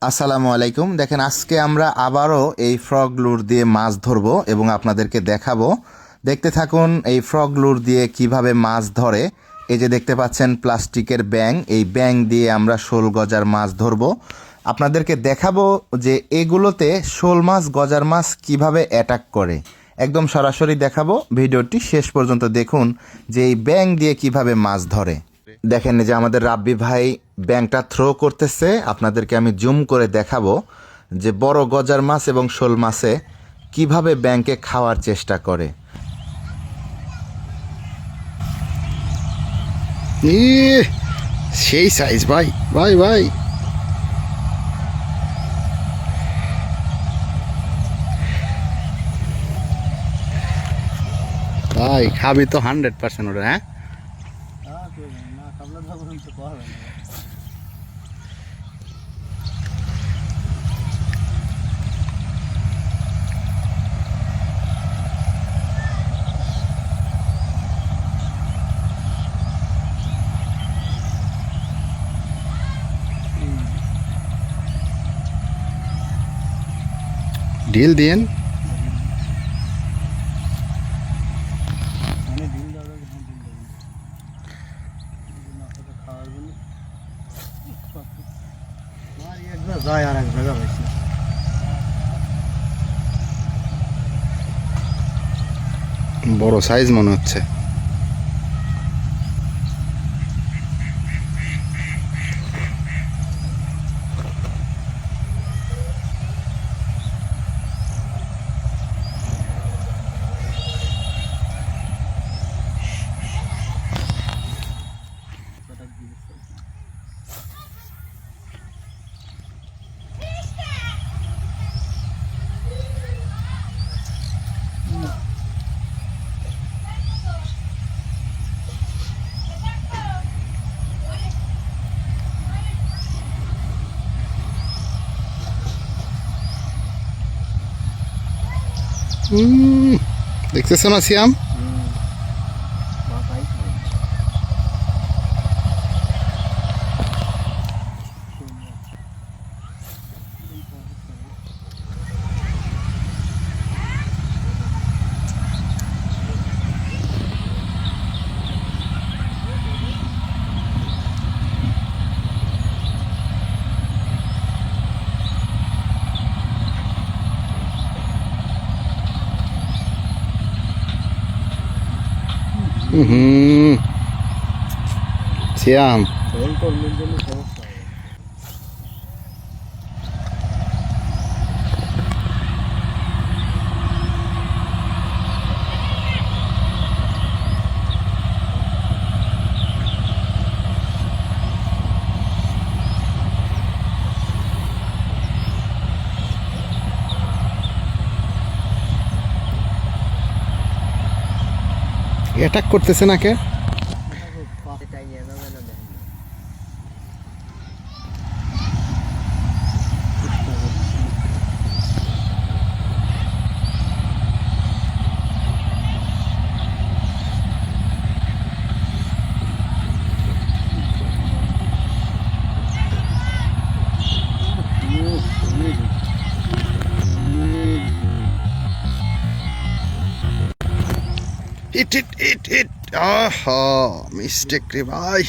আসসালামু আলাইকুম। দেখেন আজকে আমরা আবারও এই ফ্রগ লুর দিয়ে মাছ ধরবো এবং আপনাদেরকে দেখাবো। দেখতে থাকুন এই ফ্রগ লুর দিয়ে কিভাবে মাছ ধরে। এই যে দেখতে পাচ্ছেন প্লাস্টিকের ব্যাং, এই ব্যাং দিয়ে আমরা শোল গজার মাছ ধরবো। আপনাদেরকে দেখাবো যে এগুলোতে শোল মাছ গজার মাছ কিভাবে অ্যাটাক করে, একদম সরাসরি দেখাবো। ভিডিওটি শেষ পর্যন্ত দেখুন যে এই ব্যাং দিয়ে কিভাবে মাছ ধরে। দেখেন যে আমাদের রাব্বি ভাই ব্যাংটা থ্রো করতেছে, আপনাদেরকে আমি জুম করে দেখাবো যে বড় গজার মাছ এবং শোল মাছে কিভাবে ব্যাংকে খাওয়ার চেষ্টা করে। সেই সাইজ ভাই ভাই ভাই ভাই খাবি তো 100% ওটা। হ্যাঁ ডিল দিন। বড় সাইজ মনে হচ্ছে। দেখতেছ না সিয়াম? সিয়াম অ্যাটাক করতেছে না কে? Hit. Aha, mistake রে ভাই।